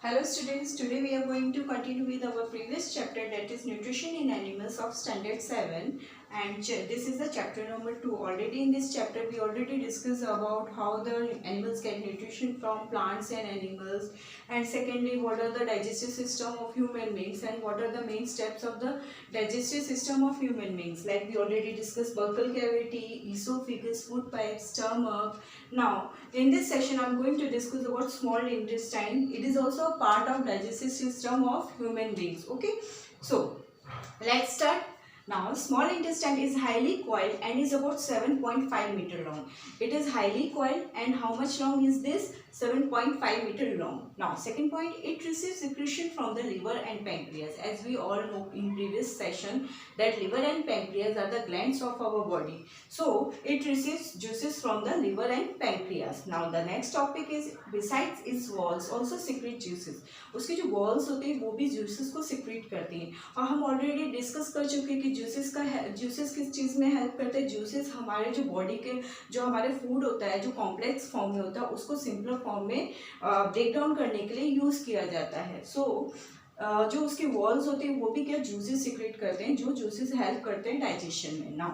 Hello students, today we are going to continue with our previous chapter, that is nutrition in animals of standard 7, and this is the chapter number 2. Already in this chapter we already discussed about how the animals get nutrition from plants and animals, and secondly what are the digestive system of human beings and what are the main steps of the digestive system of human beings. Like we already discussed buccal cavity, esophagus, food pipe, stomach. Now in this session I am going to discuss about small intestine. It is also a part of digestive system of human beings. Okay, so let's start. Now small intestine is highly coiled and is about 7.5 meter long. It is highly coiled, and how much long is this? 7.5 meter long. Now second point, it receives secretion from the liver and pancreas. As we all know in previous session that liver and pancreas are the glands of our body. So it receives juices from the liver and pancreas. Now the next topic is besides its walls also secrete juices. उसके जो walls होते हैं वो भी juices को secrete करती हैं, और हम ऑलरेडी डिस्कस कर चुके हैं कि juices किस चीज़ में हेल्प करते हैं. juices हमारे जो बॉडी के जो हमारे फूड होता है जो कॉम्प्लेक्स फॉर्म में होता है उसको सिंपलर फॉर्म में ब्रेक डाउन करने के लिए यूज़ किया जाता है. जो उसके वॉल्स होते हैं वो भी क्या जूसेस सिक्रेट करते हैं, जो जूसेस हेल्प करते हैं डाइजेशन में. Now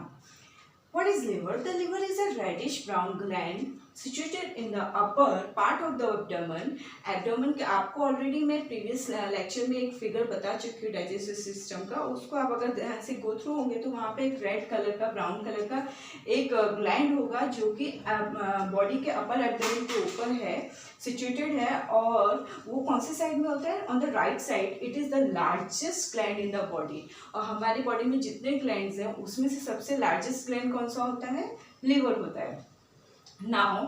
what is liver? The liver is a reddish brown gland situated in the upper part of the abdomen. Abdomen के आपको ऑलरेडी मैं प्रीवियस लेक्चर में एक फिगर बता चुकी हूँ डाइजेस्टिव सिस्टम का. उसको आप अगर ध्यान से गो थ्रू होंगे तो वहाँ पे एक रेड कलर का ब्राउन कलर का एक ग्लैंड होगा जो कि बॉडी के अपर एब्डोमेन के ऊपर है, सिचुएटेड है. और वो कौन सी साइड में होता है? On the right side. It is the largest gland in the body. और हमारी बॉडी में जितने ग्लैंड्स हैं उसमें से सबसे लार्जेस्ट ग्लैंड कौन सा होता है? लिवर होता है. Now,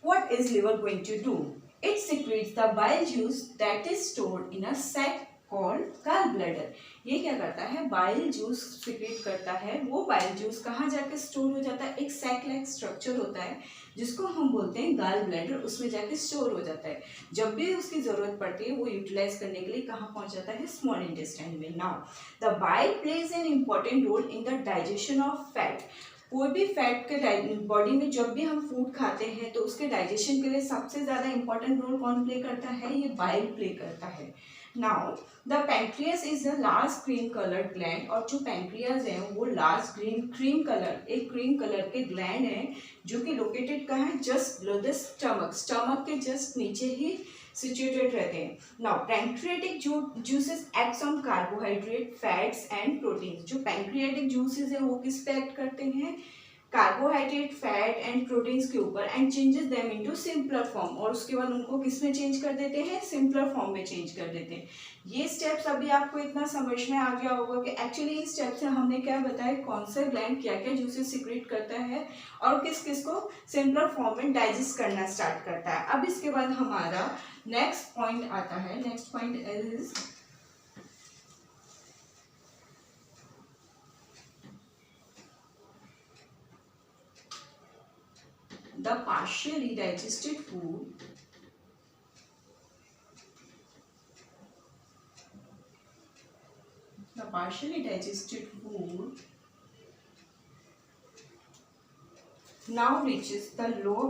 what is liver going to do? It secretes the bile juice that is stored in a sac called gallbladder. ये क्या करता है? बाइल जूस सिक्रेट करता है. वो बाइल जूस कहाँ जाके स्टोर हो जाता है? एक सैक लाइक स्ट्रक्चर होता है जिसको हम बोलते हैं गाल ब्लैडर. उसमें जाके स्टोर हो जाता है. जब भी उसकी ज़रूरत पड़ती है वो यूटिलाइज करने के लिए कहाँ पहुँच जाता है? स्मॉल इंटेस्टाइन में. Now the bile plays an important role in the digestion of fat. कोई भी फैट के बॉडी में जब भी हम फूड खाते हैं तो उसके डाइजेशन के लिए सबसे ज़्यादा इंपॉर्टेंट रोल कौन प्ले करता है? ये बाइल प्ले करता है. Now the pancreas is the large cream coloured gland. और जो पैंक्रियास है वो लार्ज क्रीम कलर एक क्रीम कलर के ग्लैंड है जो कि लोकेटेड कहाँ है? जस्ट बिलो द स्टमक के जस्ट नीचे ही सिचुएटेड रहते हैं. Now pancreatic juices acts on carbohydrate, fats and proteins. जो पैंक्रियाटिक जूसेस हैं वो किस पे एक्ट करते हैं? कार्बोहाइड्रेट, फैट एंड प्रोटीन्स के ऊपर, and changes them into simpler form. और उसके बाद उनको किस में चेंज कर देते हैं? सिंपलर फॉर्म में चेंज कर देते हैं. ये स्टेप्स अभी आपको इतना समझ में आ गया होगा कि एक्चुअली इस स्टेप से हमने क्या बताया, कौन सा ग्लैंड क्या क्या जूसेस सिक्रेट करता है और किस किस को सिंपलर फॉर्म में डाइजेस्ट करना स्टार्ट करता है. अब इसके बाद हमारा नेक्स्ट पॉइंट आता है. Next point is the partially digested food now reaches the lower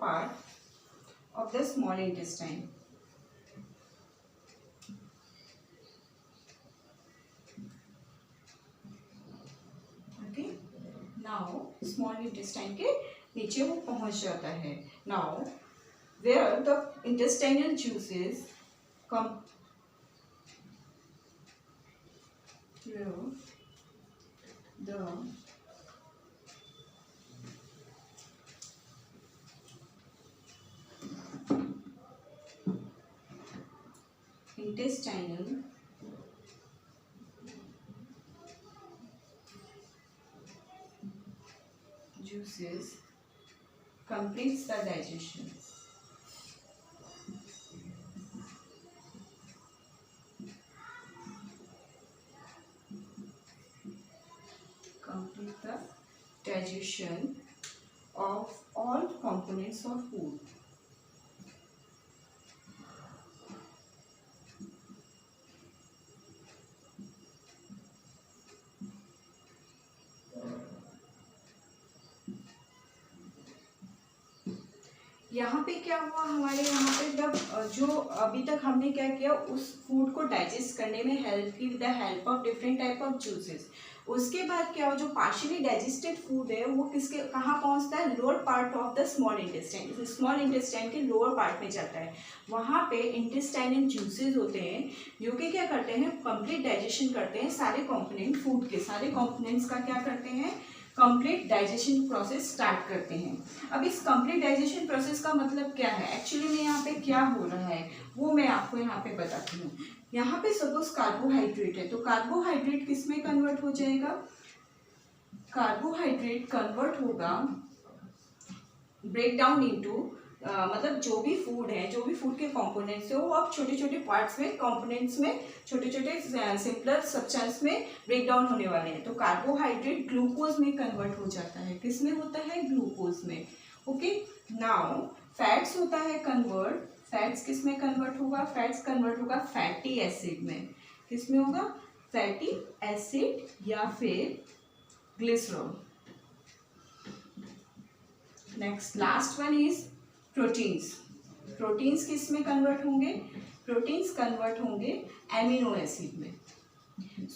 part of the small intestine. Okay, now small intestine के नीचे वो पहुंच जाता है. Now where the intestinal juices come through the intestinal juices completes the digestion. Complete the digestion of all components of food. यहाँ पे क्या हुआ हमारे यहाँ पे, जब जो अभी तक हमने क्या किया, उस फूड को डाइजेस्ट करने में हेल्प की with the help of different type of juices. उसके बाद क्या हो, जो पार्शियली डाइजेस्टेड फूड है वो किसके कहाँ पहुँचता है, lower part of the small intestine, small intestine के लोअर पार्ट में जाता है। वहाँ पे इंटेस्टाइनल जूसेस होते हैं जो कि क्या करते हैं, कंप्लीट डाइजेशन करते हैं सारे कंपोनेंट, फूड के सारे कंपोनेंट्स का क्या करते हैं, कंप्लीट डाइजेशन प्रोसेस स्टार्ट करते हैं। अब इस कंप्लीट डाइजेशन प्रोसेस का मतलब क्या है, एक्चुअली में यहाँ पे क्या हो रहा है वो मैं आपको यहाँ पे बताती हूँ। यहाँ पे सपोज कार्बोहाइड्रेट है, तो कार्बोहाइड्रेट किस में कन्वर्ट हो जाएगा, कार्बोहाइड्रेट कन्वर्ट होगा, ब्रेक डाउन इनटू, मतलब जो भी फूड है, जो भी फूड के कंपोनेंट्स है वो अब छोटे छोटे पार्ट्स में, कंपोनेंट्स में, छोटे छोटे सिंपलर सब्सटेंस में ब्रेक डाउन होने वाले हैं। तो कार्बोहाइड्रेट ग्लूकोज में कन्वर्ट हो जाता है, किस में होता है, ग्लूकोज में। ओके, नाउ फैट्स होता है कन्वर्ट, फैट्स किस में कन्वर्ट होगा, फैट्स कन्वर्ट होगा फैटी एसिड में, किस में होगा, फैटी एसिड या फिर glycerol. Next last one is proteins. Proteins किस में कन्वर्ट होंगे, प्रोटीन्स कन्वर्ट होंगे एमिनो एसिड में।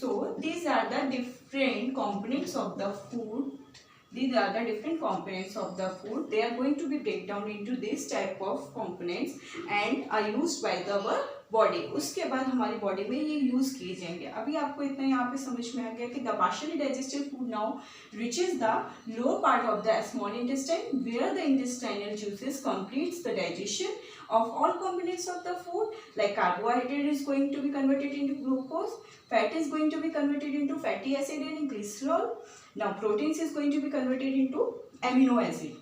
So these are the different components of the food, these are the different components of the food, they are going to be break down into this type of components and are used by our body. उसके बाद हमारी body में ये use किए जाएंगे। अभी आपको इतना यहाँ पे समझ में आ गया कि the partially digested food now reaches the lower part of the small intestine where the intestinal juices completes the digestion of all components of the food, like carbohydrate is going to be converted into glucose, fat is going to be converted into fatty acid and glycerol, now proteins is going to be converted into amino acid.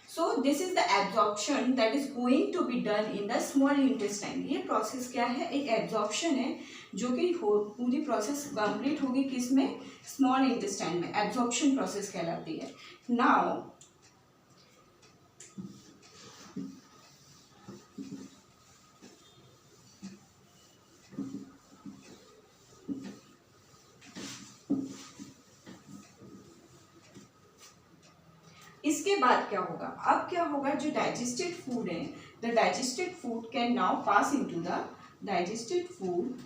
So this is the absorption that is going to be done in the small intestine. ये process क्या है, एक absorption है जो कि पूरी process complete होगी किस में, स्मॉल इंटेस्टाइन में, एब्जॉर्प्शन प्रोसेस कहलाती है। नाउ इसके बाद क्या होगा, अब क्या होगा, जो डाइजेस्टेड फूड है, the digested food can now pass into the digested food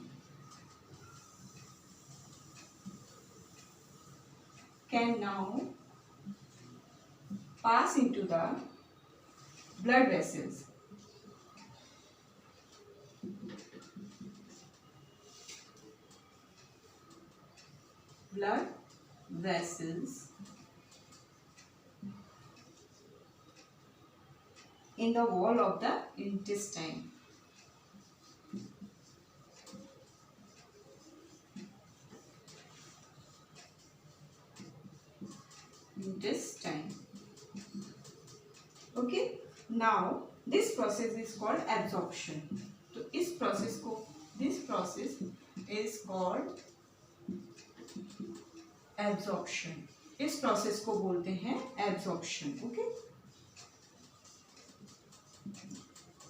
can now pass into the blood vessels. blood vessels in the wall of the intestine. Okay, now this process is called absorption. तो इस process को, this process is called absorption. इस process को बोलते हैं absorption. Okay.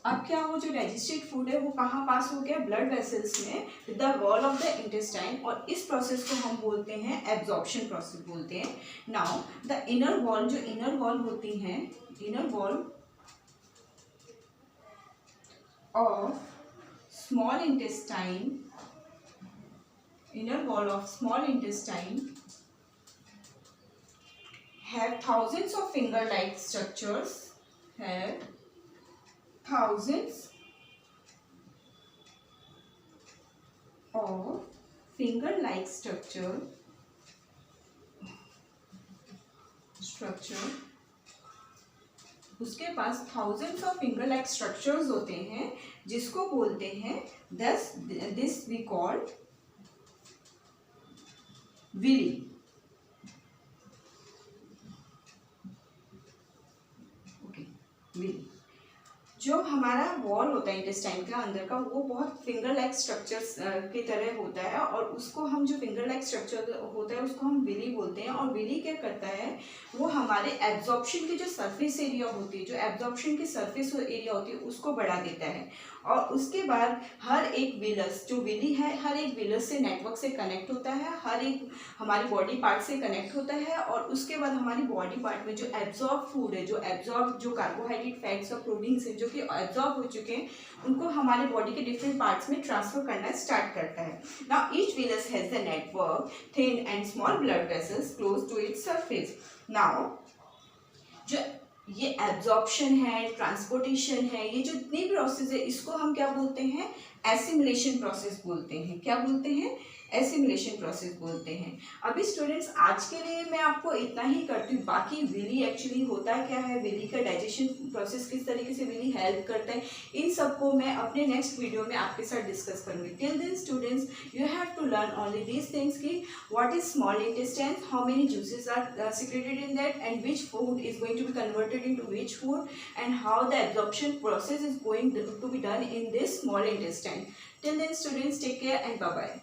अब क्या, वो जो डाइजेस्टेड फूड है वो कहाँ पास हो गया, ब्लड वेसल्स में with the wall of the intestine, और इस प्रोसेस को हम बोलते हैं एब्जॉर्प्शन प्रोसेस बोलते हैं। नाउ द इनर वॉल, जो इनर वॉल होती हैं, inner wall of small intestine, inner wall of small intestine have thousands of finger-like structures, have thousands of finger-like structure उसके पास thousands of finger-like structures होते हैं, जिसको बोलते हैं this we call villi. Okay, villi. जो हमारा वॉल होता है इंटेस्टाइन का अंदर का, वो बहुत फिंगर लाइक स्ट्रक्चर्स की तरह होता है, और उसको हम जो फिंगर लाइक स्ट्रक्चर होता है उसको हम विली बोलते हैं। और विली क्या करता है, वो हमारे एब्जॉर्प्शन की जो सरफेस एरिया होती है, जो एब्जॉर्प्शन की सरफेस एरिया होती है उसको बढ़ा देता है। और उसके बाद हर एक विलस, जो विली है, हर एक विलस से नेटवर्क से कनेक्ट होता है, हर एक हमारी बॉडी पार्ट से कनेक्ट होता है। और उसके बाद हमारी बॉडी पार्ट में जो एब्जॉर्ब फूड है, जो कार्बोहाइड्रेट, फैट्स और प्रोटीन्स है जो कि एब्जॉर्ब हो चुके हैं, उनको हमारे बॉडी के डिफरेंट पार्ट्स में ट्रांसफर करना स्टार्ट करता है। Now each villus has the network, thin and small blood vessels close to its surface. नाउ जो ये एब्जॉर्प्शन है, ट्रांसपोर्टेशन है, ये जो इतनी प्रोसेस है, इसको हम क्या बोलते हैं, एसिमिलेशन प्रोसेस बोलते हैं। क्या बोलते हैं, एसिमिलेशन प्रोसेस बोलते हैं। अभी स्टूडेंट्स आज के लिए मैं आपको इतना ही करती हूँ। बाकी विली एक्चुअली होता क्या है, विली का डाइजेशन प्रोसेस किस तरीके से विली हेल्प करता है, इन सबको मैं अपने नेक्स्ट वीडियो में आपके साथ डिस्कस करूँगी। Till then students you have to learn only these things की what is small intestine, how many juices are secreted in that, and which food is going to be converted into which food, and how the absorption process is going to be done in this small intestine. Till then students, take care and bye bye.